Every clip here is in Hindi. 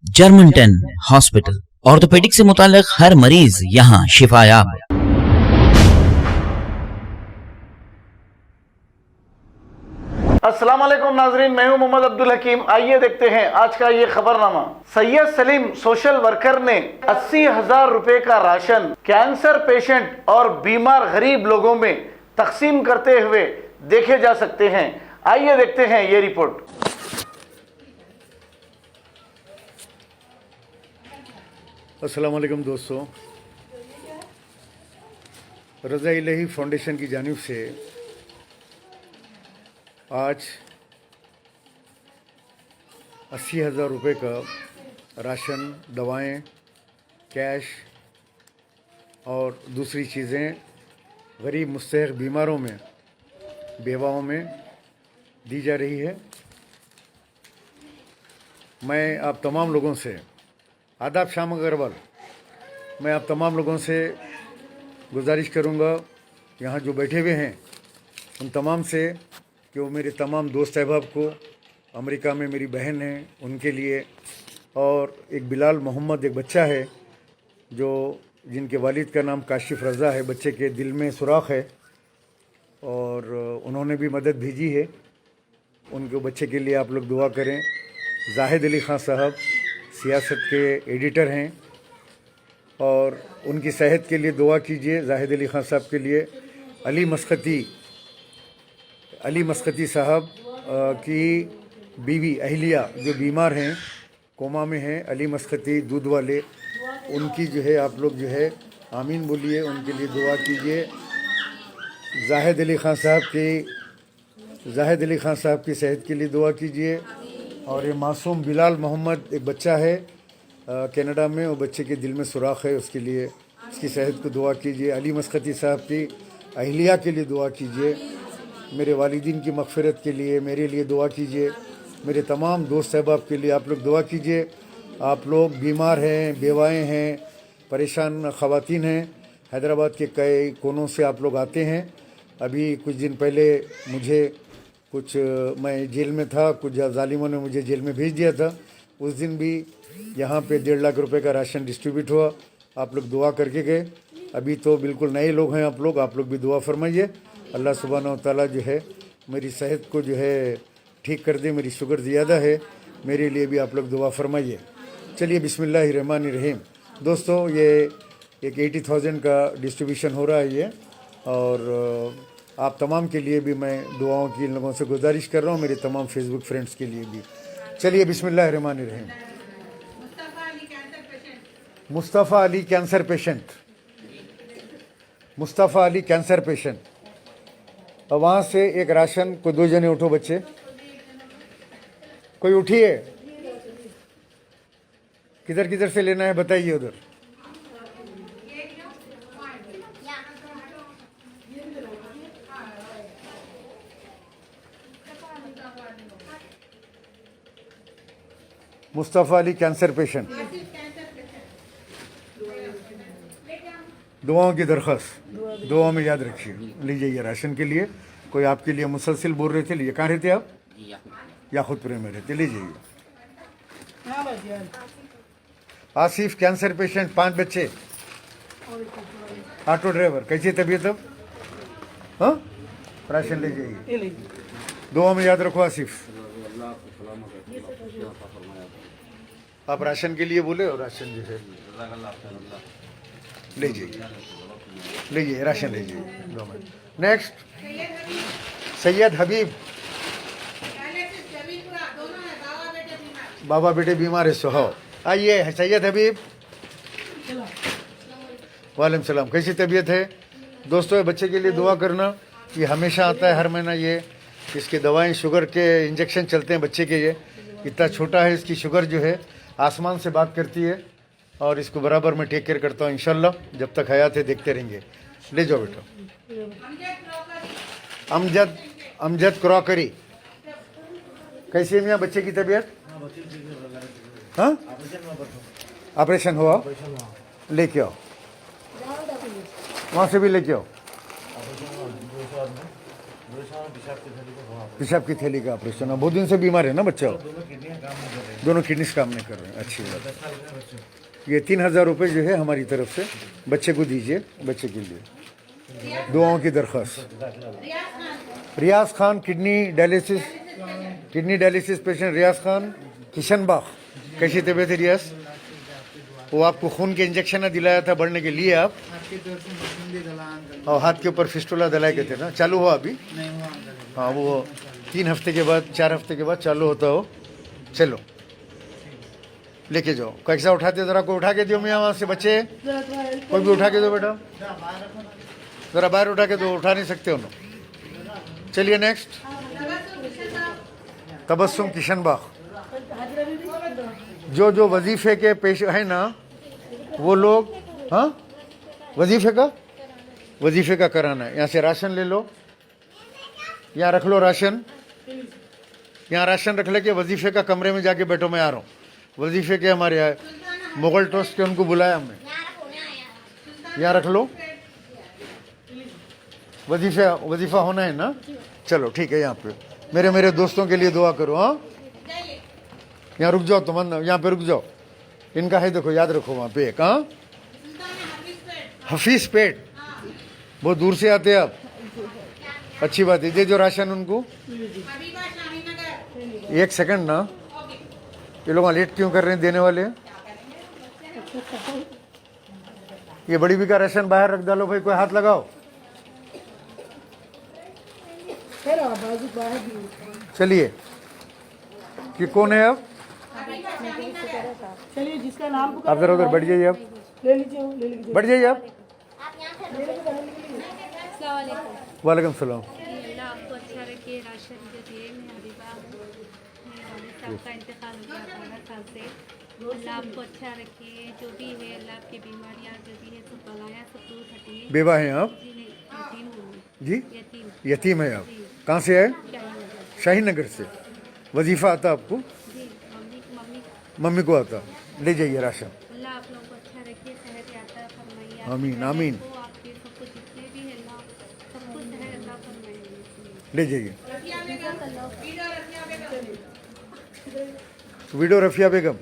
जर्मन 10 हॉस्पिटल, ऑर्थोपेडिक से मुताल्लिक हर मरीज यहाँ शिफायाब। अस्सलाम वालेकुम नाजरीन, मैं हूं मोहम्मद अब्दुल हकीम। आइए देखते हैं आज का ये खबरनामा। सैयद सलीम सोशल वर्कर ने 80,000 रुपए का राशन कैंसर पेशेंट और बीमार गरीब लोगों में तकसीम करते हुए देखे जा सकते हैं। आइए देखते हैं ये रिपोर्ट। अस्सलाम वालेकुम दोस्तों, रज़ा इलाही फाउंडेशन की जानिब से आज 80,000 रुपये का राशन, दवाएं, कैश और दूसरी चीज़ें गरीब मुस्तहक़ बीमारों में, बेवाओं में दी जा रही है। मैं आप तमाम लोगों से, आदाब शाम अग्रवाल, मैं आप तमाम लोगों से गुजारिश करूंगा, यहाँ जो बैठे हुए हैं उन तमाम से, कि वो मेरे तमाम दोस्त अहबाब को, अमेरिका में मेरी बहन है उनके लिए, और एक बिलाल मोहम्मद एक बच्चा है जो जिनके वालिद का नाम काशिफ रज़ा है, बच्चे के दिल में सुराख है और उन्होंने भी मदद भेजी है। उनके बच्चे के लिए आप लोग दुआ करें। जाहिद अली ख़ान साहब सियासत के एडिटर हैं और उनकी सेहत के लिए दुआ कीजिए। जाहिद अली ख़ान साहब के लिए अली मस्कती साहब की बीवी अहलिया जो बीमार हैं, कोमा में हैं, अली मस्कती दूध वाले, उनकी जो है आप लोग जो है आमीन बोलिए, उनके लिए दुआ कीजिए। जाहिद अली ख़ान साहब की सेहत के लिए दुआ कीजिए। और ये मासूम बिलाल मोहम्मद एक बच्चा है कनाडा में, वो बच्चे के दिल में सुराख है, उसके लिए उसकी सेहत को दुआ कीजिए। अली मस्कती साहब की अहलिया के लिए दुआ कीजिए। मेरे वालिदीन की मग़फ़िरत के लिए मेरे लिए दुआ कीजिए। मेरे तमाम दोस्त अहबाब के लिए आप लोग दुआ कीजिए। आप लोग बीमार हैं, बेवाएँ हैं, परेशान ख़वातीन हैं, हैदराबाद के कई कोनों से आप लोग आते हैं। अभी कुछ दिन पहले मैं जेल में था, कुछ जालिमों ने मुझे जेल में भेज दिया था। उस दिन भी यहाँ पे 1.5 लाख रुपए का राशन डिस्ट्रीब्यूट हुआ। आप लोग दुआ करके गए। अभी तो बिल्कुल नए लोग हैं आप लोग भी दुआ फरमाइए। अल्लाह सुब्हानहू व तआला जो है मेरी सेहत को जो है ठीक कर दे। मेरी शुगर ज़्यादा है, मेरे लिए भी आप लोग दुआ फरमाइए। चलिए बिस्मिल्लाहिर्रहमानिर्रहीम। दोस्तों, ये एक 80,000 का डिस्ट्रीब्यूशन हो रहा है ये, और आप तमाम के लिए भी मैं दुआओं की इन लोगों से गुजारिश कर रहा हूँ, मेरे तमाम फेसबुक फ्रेंड्स के लिए भी। चलिए बिस्मिल्लाहिर्रहमानिर्रहीम। Mustafa Ali cancer patient. और वहाँ से एक राशन, कोई 2 जने उठो बच्चे, कोई उठिए। किधर से लेना है बताइए। उधर मुस्तफ़ा अली कैंसर पेशेंट, दुआओं की दरख्वास्त, दुआ में याद रखिए। लीजिए ये राशन के लिए, कोई आपके लिए मुसलसिल बोल रहे थे। लीजिए, कहाँ रहते आप? याकूतपुरे में रहते। लीजिए। आसिफ कैंसर पेशेंट, 5 बच्चे, ऑटो ड्राइवर, कैसी तबीयत अब? हाँ, राशन ले जाइए, दुआ में याद रखो आसिफ। आप राशन के लिए बोले और राशन जो है ले जाइए, राशन ले जाइए। नेक्स्ट, सैयद हबीब, बाबा बेटे बीमार है, सुहाओ। आइए सैयद हबीब। वालेकुम सलाम, कैसी तबीयत है? दोस्तों, ये बच्चे के लिए दुआ करना। ये हमेशा आता है हर महीना, ये इसके दवाएं, शुगर के इंजेक्शन चलते हैं बच्चे के। ये इतना छोटा है, इसकी शुगर जो है आसमान से बात करती है, और इसको बराबर मैं टेक केयर करता हूँ इंशाल्लाह। जब तक हयात है देखते रहेंगे। ले जाओ बेटा। अमजद क्रॉकरी, कैसी है मियाँ बच्चे की तबीयत? हाँ, ऑपरेशन हुआ, लेके आओ, वहाँ से भी लेके आओ। पेशाब की थैली का ऑपरेशन है। बहुत दिन से बीमार है ना बच्चा? दोनों किडनीज काम नहीं कर रहे हैं, अच्छी बात। ये 3,000 रुपये जो है हमारी तरफ से बच्चे को दीजिए, बच्चे के लिए दुआओं की दरख्वास्त। रियाज खान किडनी डायलिसिस पेशेंट रियाज खान किशनबाग, कैसी तबीयत है रियाज? वो आपको खून के इंजेक्शन दिलाया था बढ़ने के लिए आप, और हाथ के ऊपर फिस्टुला दलाए के थे ना, चालू हुआ अभी? हाँ, वो 3 हफ्ते के बाद 4 हफ्ते के बाद चालू होता हो। चलो लेके जाओ, कैसा उठाते जरा को उठा के दो मियाँ वहाँ से, बच्चे कोई भी उठा के दो बेटा, जरा बाहर उठा के दो, उठा नहीं सकते हो ना। चलिए नेक्स्ट, तबस्सुम किशनबाग। जो वजीफे के पेश है ना वो लोग, हाँ वजीफे का कराना है। यहाँ से राशन ले लो, यहाँ रख लो राशन, यहाँ राशन रख लेके वजीफे का कमरे में जाके बैठो, मैं आ रहा हूँ। वजीफे के हमारे यहाँ मुगल टोस्ट के उनको बुलाया हमने, यहाँ रख लो। वजीफा होना है ना, चलो ठीक है। यहाँ पे मेरे दोस्तों के लिए दुआ करो। हाँ, यहाँ रुक जाओ तुम, यहाँ पे रुक जाओ, इनका है देखो, याद रखो वहाँ पे एक। हाँ, हफीज पेट, बहुत दूर से आते हैं आप, अच्छी बात है। दे जो राशन उनको। एक सेकंड ना, ये लोग लेट क्यों कर रहे हैं देने वाले? ये बड़ी भी का राशन बाहर रख डालो भाई, कोई हाथ लगाओ। चलिए, कि कौन है अब? चलिए, जिसका नाम आप जरा उधर बैठ जाइए, आप ले लीजिए बैठ जाइए आप। अस्सलामुअलैकुम। वालेकुम सलाम। अल्लाह आपको अच्छा रखे। राशन जो दिए मैं हबीबा, मेरे वालिद साहब का इंतकाल हो गया 12 साल से। अल्लाह आपको अच्छा रखे, जो भी है अल्लाह आपकी बीमारियाँ जो भी है सब बलाया सब दूर हटे। बेवा हैं आप? जी नहीं, यतीम हूँ। जी, यतीम यतीम है आप? कहाँ से आए? शाही नगर से। वजीफा आता आपको? जी, मम्मी मम्मी को आता, ले जाइए राशन। अल्लाह आप लोगों को अच्छा रखे, सेहत यात्रा फरमाइए। आमीन, आमीन। आपके सबको जितने भी है अल्लाह सबको सेहत अल्लाह फरमाइए। ले जाइए। वीडियो रफिया बेगम,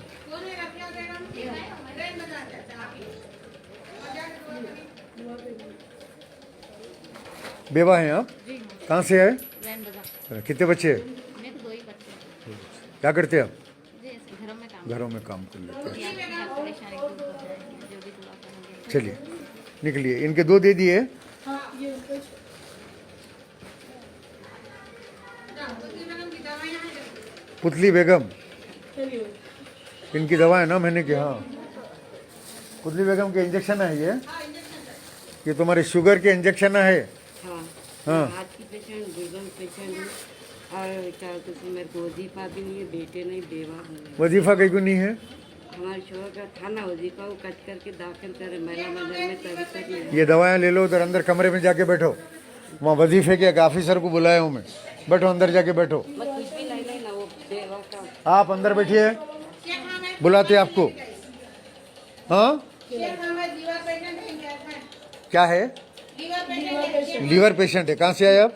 बेवा हैं आप? कहाँ से आए? कितने बच्चे हैं? मेरे को 2 ही बच्चे हैं। क्या करते हैं आप? जी, ऐसे घरों में काम कर लेते हैं। परेशानी दूर हो जाएगी, जो भी दुआ करेंगे। चलिए निकलिए, इनके 2 दे दिए। पुतली बेगम, इनकी दवा है ना, मैंने कहा। हाँ, पुतली बेगम के इंजेक्शन है ये तुम्हारे शुगर के इंजेक्शन है। हाँ, हार्ट की पेशेंट, गूगल पेशेंट हूँ, और क्या कहते हैं, मेरे को वजीफा भी नहीं है, बेटे नहीं, बेवा हूँ। वजीफा कहीं को नहीं है? हमारे शोहर का था ना वजीफा, वो कट करके दाखिल करे महिला मंदिर में, तभी तक नहीं। ये दवाएं ले लो, उधर अंदर कमरे में जाके बैठो, वहाँ वजीफे के एक ऑफिसर को बुलाया हूँ मैं, बैठो अंदर जाके बैठो। बस कुछ भी नहीं लेना, वो बेवा का। आप अंदर बैठिए, बुलाते आपको। हाँ, क्या है? लीवर पेशेंट है। कहाँ से आए आप?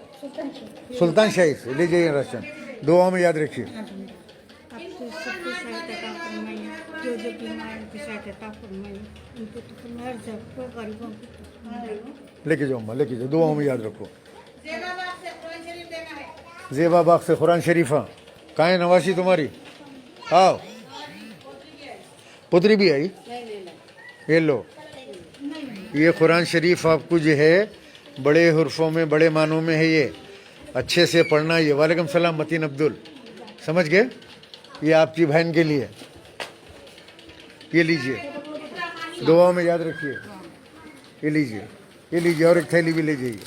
सुल्तान शाही से। ले जाइए राशन, दुआ में याद रखिए। आपको सबको सेहत अता फरमाइए, जो बीमार है सेहत अता फरमाइए, उनको तो फरमाइए, सबको गरीबों को तो फरमाइए। लेके जाओ माँ, लेके जाओ, दुआओं में याद रखो। जेबा बाग से कुरान शरीफा। कहाँ है नवासी तुम्हारी? आओ, पुत्री भी आई, ये लो। ये कुरान शरीफ आपको जो है बड़े हुर्फों में, बड़े मानों में है, ये अच्छे से पढ़ना। ये वालेकुम सलाम मतीन अब्दुल, समझ गए? ये आपकी बहन के लिए, ये लीजिए, दुआओं में याद रखिए। ये लीजिए, ये लीजिए, और एक थैली भी ले जाइए।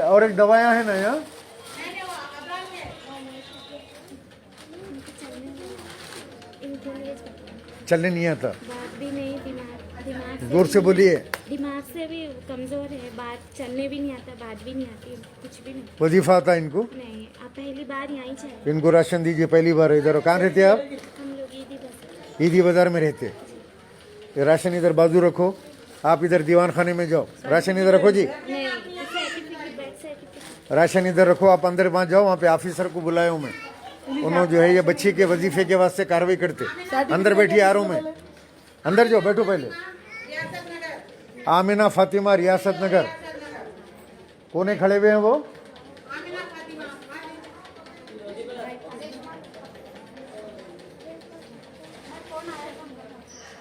और एक दवायाँ हैं ना यहाँ? चलने नहीं आता? बात भी नहीं, दिमाग जोर से बोलिए। दिमाग से भी कमजोर है, बात चलने भी नहीं आता, बात भी नहीं आती, कुछ भी नहीं। वजीफा आता इनको? नहीं, आप पहली बार यहाँ ही इनको राशन दीजिए, पहली बार इधर। कहाँ रहते हैं आप? हम लोग ईदी बाजार में रहते। ये राशन इधर बाजू रखो, आप इधर दीवान खाने में जाओ, राशन इधर रखो जी। नहीं, सर्टिफिकेट, बर्थ सर्टिफिकेट। राशन इधर रखो, आप अंदर वहाँ जाओ, वहाँ पे ऑफिसर को बुलाया हूँ मैं, उन्होंने जो है ये बच्ची के वजीफे के वास्ते कार्रवाई करते। अंदर बैठिए, आ रहा हूँ मैं, अंदर जाओ, बैठो पहले। आमिना फातिमा, रियासत नगर। कोने खड़े हुए हैं वो?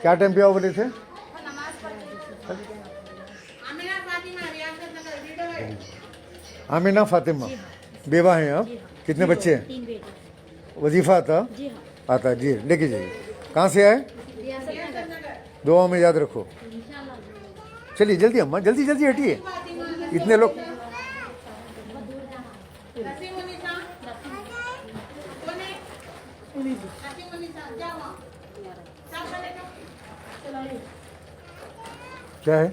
क्या टाइम पे आओ बोले थे? आमिना फातिमा बेवा हैं आप? कितने बच्चे हैं? 3 बेटे। वजीफा आता? जी हाँ। आता जी, लेके जाइए। कहाँ से आए? दुआ में याद रखो। चलिए जल्दी अम्मा, जल्दी जल्दी हटिए, इतने लोग। क्या है?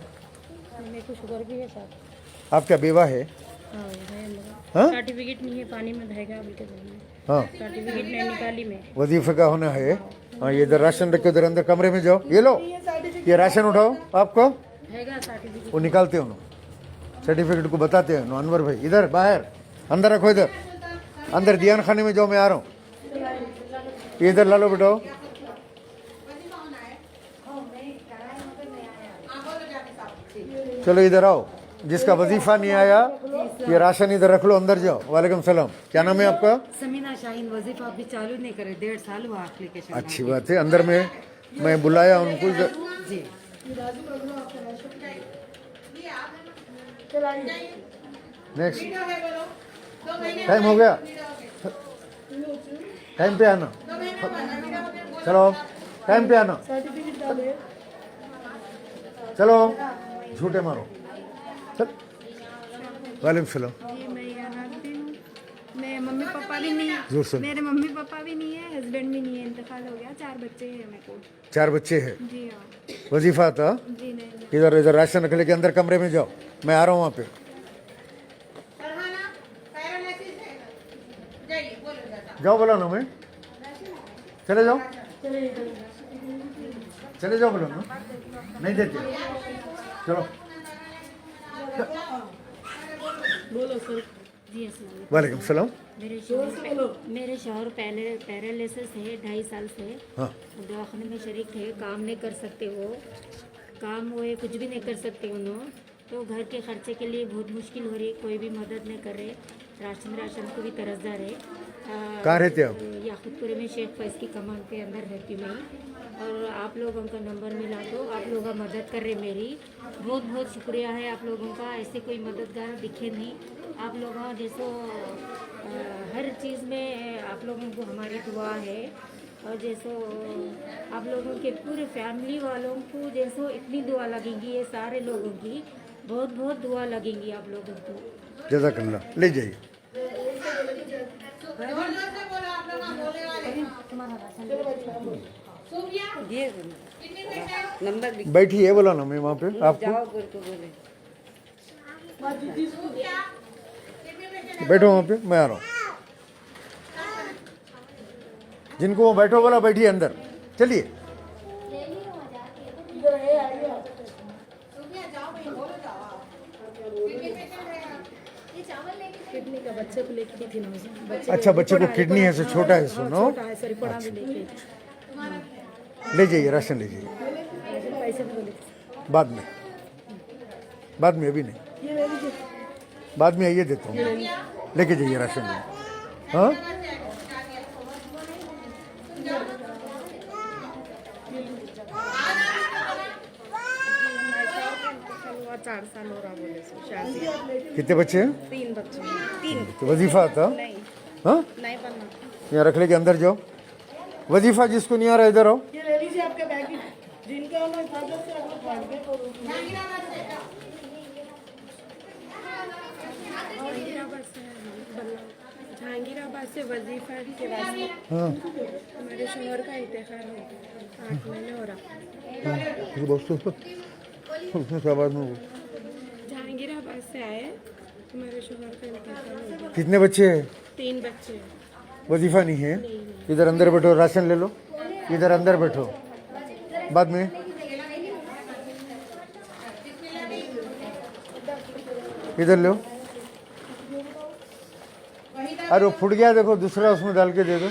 मेरे को शुगर भी है साथ। आप क्या बेवा है? हाँ है मेरा। हाँ सर्टिफिकेट नहीं है, पानी में बहेगा अभी तक नहीं। हाँ, सर्टिफिकेट नहीं निकाली मैं। वजीफे का होना है। हाँ, ये इधर राशन रखे, उधर अंदर कमरे में जाओ, ये लो, ये राशन उठाओ आपको, हैगा सर्टिफिकेट। वो निकालते हो, सर्टिफिकेट को बताते हैं। अनवर भाई इधर बाहर, अंदर रखो, इधर अंदर दियान खाने में जाओ, मैं आ रहा हूँ, ये इधर ला लो बेटाओ। चलो इधर आओ, जिसका वजीफा नहीं आया ये राशन इधर रख लो, अंदर जाओ। वालेकुम सलाम, क्या नाम है आपका? समीना शाहीन। वजीफा अभी चालू नहीं करे, 1.5 साल हुआ एप्लीकेशन। अच्छी बात है, अंदर में मैं बुलाया उनको इधर। जी नेक्स्ट टाइम हो गया, टाइम पे आना, चलो टाइम पे आना, सर्टिफिकेट डाले। चलो झूठे मारो, चल। वालेकुम सलाम। जी मैं यहाँ रहती हूँ। मैं मम्मी पापा भी नहीं जोर से। है, मेरे मम्मी पापा भी नहीं है, हस्बैंड भी नहीं है, इंतकाल हो गया। 4 बच्चे हैं मेरे को। 4 बच्चे हैं, जी हाँ। वजीफा था? जी नहीं। इधर इधर राशन रख लेके अंदर कमरे में जाओ, मैं आ रहा हूँ वहाँ पे। जाओ बोला ना, मैं चले जाओ, चले जाओ बोलो ना, नहीं देते, चलो। बोलो सर। जी अस्सलाम वालेकुम। वालेकुम सलाम। मेरे शौहर पहले पैरालिसिस है 2.5 साल से। हाँ, दवाखाने में शरीक थे, काम नहीं कर सकते वो, काम वो है कुछ भी नहीं कर सकते उन्होंने। तो घर के खर्चे के लिए बहुत मुश्किल हो रही है, कोई भी मदद नहीं कर रहे। राशन को भी तरसदार है। कहाँ रहते आप? याकुतपुरे में शेख फैज की कमान के अंदर रहती हूँ मैं। और आप लोगों का नंबर मिला तो आप लोग मदद कर रहे मेरी, बहुत बहुत शुक्रिया है आप लोगों का। ऐसे कोई मददगार दिखे नहीं आप लोग, जैसो हर चीज़ में आप लोगों को हमारी दुआ है। और जैसो आप लोगों के पूरे फैमिली वालों को जैसो इतनी दुआ लगेंगी, ये सारे लोगों की बहुत बहुत दुआ लगेंगी आप लोगों को। जज़ाकल्लाह, ले जाइए। ये नंबर लिख बैठिए, बोला ना मैं वहाँ पे आपको, जाओ बोल को बोले। बैठो वहाँ पे, मैं आ रहा हूँ। जिनको वो बैठो बोला, बैठिए अंदर, चलिए। इधर है, आइए आप। किडनी का बच्चे को लेके थी ना उसे। बच्चे अच्छा, बच्चे को किडनी है, से छोटा है, सुनो, छोटा है, सर रिपोर्ट भी लेके। ले जाइए, राशन ले जाइए, पैसे भी बोले। बाद में, बाद में, अभी नहीं, ये ले लीजिए। बाद में आइए, देता हूँ, लेके जाइए राशन ले। हाँ, हुआ 4 साल हो रहा बोले सो शादी। कितने बच्चे हैं? 3 बच्चे हैं। 3 तो वजीफा आता? नहीं हाँ, नहीं बनना। यहाँ रख लेके अंदर जाओ। वजीफा जिसको नहीं आ रहा इधर आओ। ये ले लीजिए आपका बैग, जिनका होना हिफाजत से आप लोग बांट के करो। जहांगीराबाद से वजीफा के वास्ते हाँ, हमारे शोहर का इंतकाल हो गया, 8 महीने हो रहा। आवाज में बोल। जहांगीराबाद से आए, हमारे शोहर का इंतकाल हो गया। कितने बच्चे हैं? 3 बच्चे हैं। वजीफा नहीं है? इधर अंदर बैठो, राशन ले लो, इधर अंदर बैठो, बाद में। इधर लो, अरे वो फूट गया, देखो दूसरा उसमें डाल के दे दो।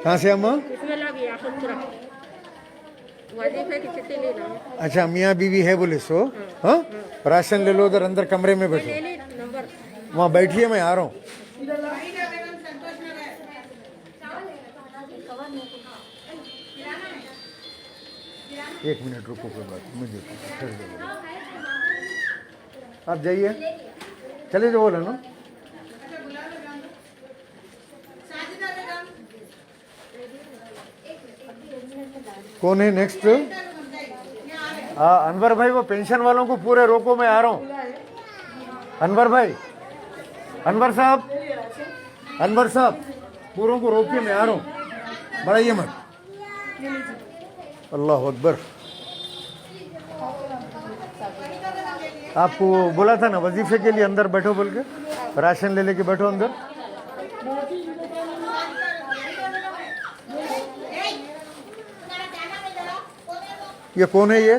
कहाँ से अम्मा? अच्छा, मियाँ बीवी है बोले सो। हाँ, राशन ले लो, उधर अंदर कमरे में बैठो, वहाँ बैठिए, मैं आ रहा हूँ। एक मिनट रुको, कोई बात मैं देखता हूँ, फिर देखो। आप जाइए, चले जाओ, बोला ना। कौन है नेक्स्ट? अनवर भाई, वो पेंशन वालों को पूरे रोको, मैं आ रहा हूँ। अनवर भाई, अनवर साहब, अनवर साहब, पूरों को रोकिए, मैं आ रहा हूँ, बढ़ाइए मत। अल्लाह अकबर। आपको बोला था ना वजीफे के लिए अंदर बैठो बोल के, राशन ले लेके बैठो अंदर। ये कौन है? ये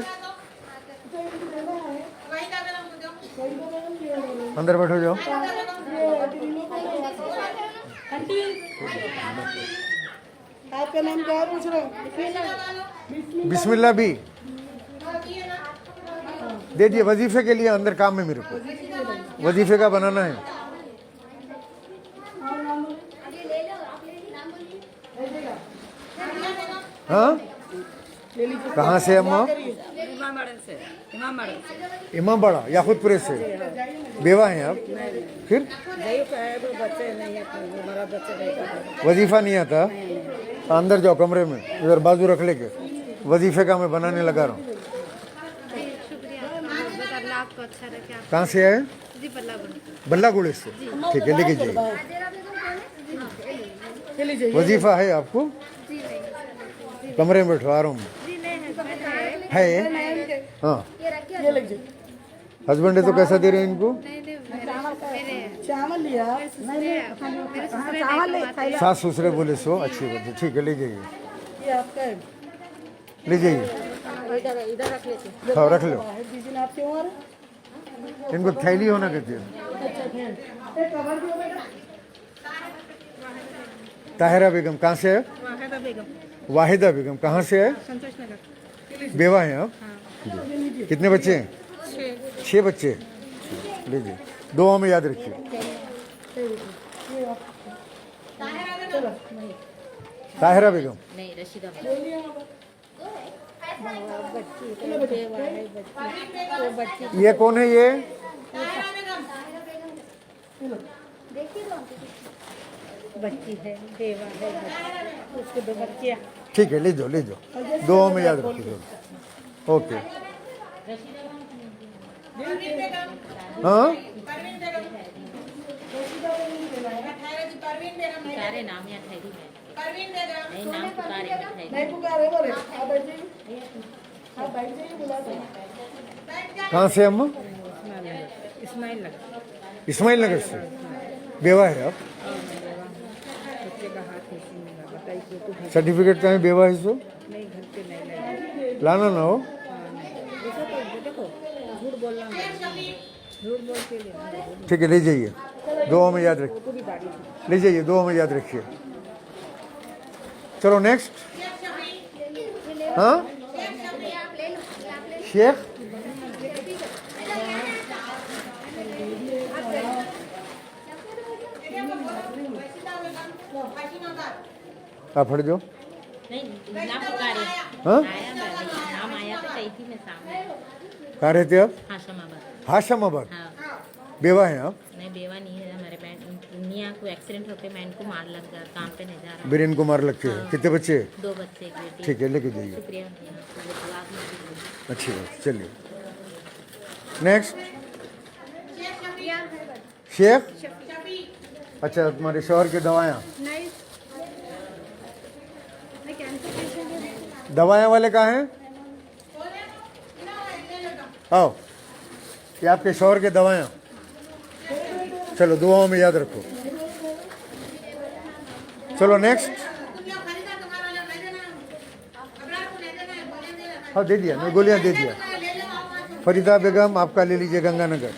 अंदर बैठो, जाओ। आपका नाम क्या है पूछ रहे हो? बिस्मिल्लाह भी दे दिए, वजीफे के लिए अंदर काम है मेरे को, वजीफे का बनाना है। हाँ, कहाँ से अम्मा? इमाम बड़ा याकूतपुरे से। बेवा हैं आप? फिर वजीफा नहीं आता? अंदर जाओ कमरे में, इधर बाजू रख लेके, वजीफे का मैं बनाने लगा रहा हूँ। अल्लाह आपको अच्छा रखे। आप कहाँ से आए? जी बल्लागुड़े से। ठीक है, लेके जाइए। वजीफा है आपको? कमरे में बैठो, आ रहा हूँ मैं। है? हाँ, हस्बैंड है तो कैसा दे रहे हैं इनको? चावल लिया, सास ससुरे बोले सो, अच्छी बात है। ठीक है, ले जाइए, ये आपका है। ले जाइए। इधर रख लेते। हाँ, रख लो। जिस दिन आपकी उम्र, इनको थैली होना कहते हैं। एक कवर भी हो बेटा। ताहिरा बेगम कहाँ से है? वाहिदा बेगम कहाँ से है? बेवा हैं आप? कितने बच्चे हैं? 6 बच्चे। लीजिए, दुआ में याद रखिए। ताहिरा बेगम नहीं, रशीदा ये कौन है? ये बच्ची है, देवा है, उसके 2 बच्चियाँ। ठीक है, ले जाओ, ले जाओ, दुआ में याद रखिए। ओके। हाँ, सारे नाम या ठहरी है, नहीं नाम पुकारे ठहरी। नहीं पुकारे बोले, आप बैठ जाइए, आप बैठ जाइए, बुलाते हैं। कहाँ से अम्मा? इस्माइल नगर। इस्माइल नगर से। बेवा है आप? बच्चे का हाथ नहीं मिला, बताइए तो। सर्टिफिकेट कहाँ है? बेवा है सो नहीं, घर पे नहीं लाना ना हो। देखो तो देखो, झूठ बोलना नहीं, झूठ बोल के लेना। ठीक है, ले जाइए, दुआ में याद रखिए। ले जाइए, दुआ में याद रखिए। चलो नेक्स्ट। हाँ, शेख आप हट जाओ। नहीं, नाम पुकारे। हाँ, आया नाम आया तो कही थी मैं सामने। कहाँ रहते आप? हाशमाबाद। हाशमाबाद। हाँ, बेवा हैं आप? नहीं बेवा नहीं है, हमारे मियाँ को एक्सीडेंट होकर मैं इनको मार लग गया, काम पे नहीं जा रहा। बिरेन को मार लगते हैं। कितने बच्चे? 2 बच्चे, एक बेटी। ठीक है, लेके जाइए। शुक्रिया, यहाँ पे दुआ में। अच्छी बात, चलिए नेक्स्ट। शेख, अच्छा, तुम्हारे शौहर की दवाएं? दवाएं वाले कहाँ हैं? आओ, ये आपके शौहर के दवाएं। चलो, दुआओं में याद रखो। चलो नेक्स्ट। हाँ, दे दिया, मैं गोलियां दे दिया। फरीदा बेगम आपका ले लीजिए, गंगानगर।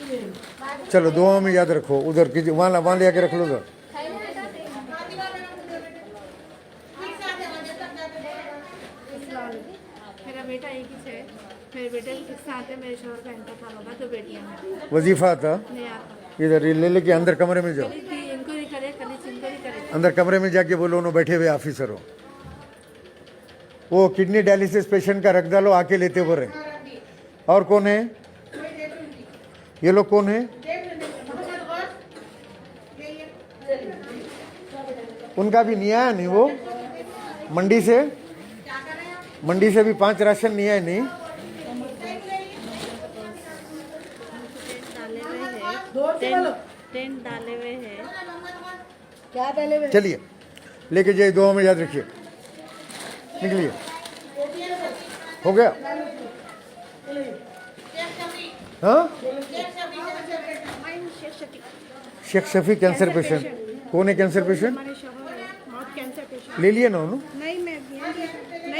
चलो दुआ में याद रखो, उधर की वहाँ ले आके रख लो उधर। मेरा बेटा एक ही है, मेरे बेटे के साथ है, मेरे शोहर का इंतकाल होगा, तो बेटियां हैं। वजीफा था नहीं आता, इधर ये ले लेके अंदर कमरे में जाओ, इनको ही करे, कल इनको ही करे। अंदर कमरे में जाके बोलो उन्होंने बैठे हुए ऑफिसर हो, वो किडनी डायलिसिस पेशेंट का रख डालो, आके लेते हुए रहे। और कौन है ये लोग, कौन है? उनका भी नहीं आया नहीं, वो मंडी से भी 5 राशन नहीं आए नहीं। टेंट डाले हुए हैं। क्या डाले हुए? चलिए लेके जाइए, दुआ में याद रखिए। निकलिए, हो गया? हाँ, शेख शफी कैंसर पेशेंट। कौन है कैंसर पेशेंट? ले लिए ना उन्होंने? नहीं, मैं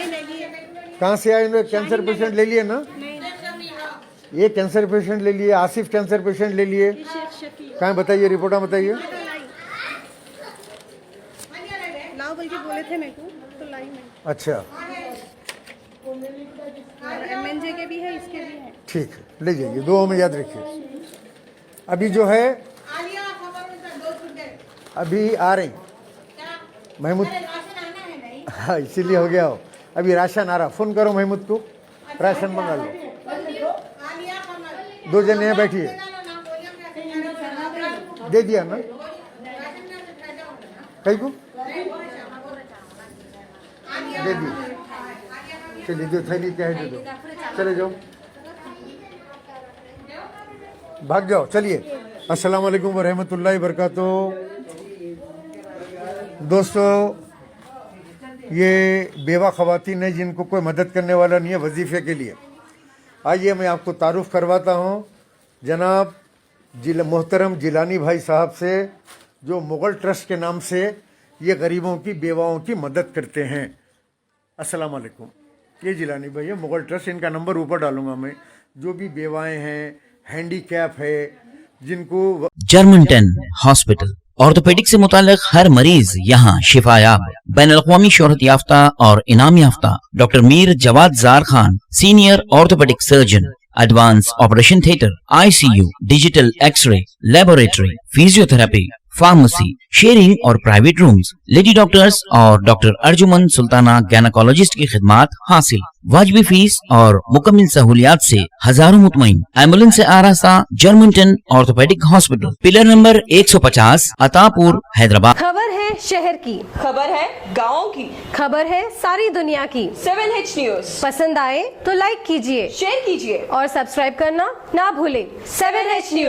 नहीं लिए। कहाँ से आए उन्होंने? कैंसर पेशेंट ले लिए ना? ये कैंसर पेशेंट ले लिए, आसिफ कैंसर पेशेंट ले लिए। कहाँ बताइए, रिपोर्ट बताइए। लाओ बोल के बोले थे मेरे को, तो लाई मैं। अच्छा MNJ के भी है, इसके भी है। ठीक है, ले जाइए, दुआ में याद रखिए। अभी जो है अभी आ रही महमूद, हाँ इसीलिए हो गया हो। अभी राशन आ रहा, फोन करो महमूद को, राशन मंगा लो। 2 जने यहाँ बैठिए, दे दिया ना कहीं को, दे दी। चलिए जो थैली क्या है दे दो, चले जाओ, भाग जाओ। चलिए, अस्सलाम वालेकुम व रहमतुल्लाहि व बरकातहू। दोस्तों, ये बेवा ख़वातीन है जिनको कोई मदद करने वाला नहीं है वजीफ़े के लिए। आइए मैं आपको तारुफ़ करवाता हूँ जनाब मोहतरम जिलानी भाई साहब से, जो मुग़ल ट्रस्ट के नाम से ये गरीबों की बेवाओं की मदद करते हैं। अस्सलाम वालेकुम, ये जिलानी भाई है, मुग़ल ट्रस्ट। इनका नंबर ऊपर डालूंगा मैं। जो भी बेवाएं हैं, हैंडीकैप है, जिनको जर्मन 10 हॉस्पिटल, ऑर्थोपेडिक से मुताल्लिक हर मरीज यहाँ शिफायाब। बैनुल-अक़वामी शोहरत याफ्ता और इनाम याफ्ता doctor Mir Jawad Zar Khan, senior orthopaedic surgeon, advance operation theatre, ICU, digital X ray, laboratory, physiotherapy, pharmacy, sharing और प्राइवेट रूम्स, लेडी डॉक्टर्स और डॉक्टर अर्जुमन सुल्ताना गैनकोलॉजिस्ट की खिदमात हासिल। वाजिबी फीस और मुकम्मल सहूलियात से हजारों मुतमईन। एम्बुलेंस से आरास्ता German 10 orthopaedic hospital, pillar number 150, Attapur, Hyderabad. खबर है शहर की, खबर है गाँव की, खबर है सारी दुनिया की। 7H न्यूज पसंद आए तो लाइक कीजिए, शेयर कीजिए और सब्सक्राइब करना ना भूलें। 7H news.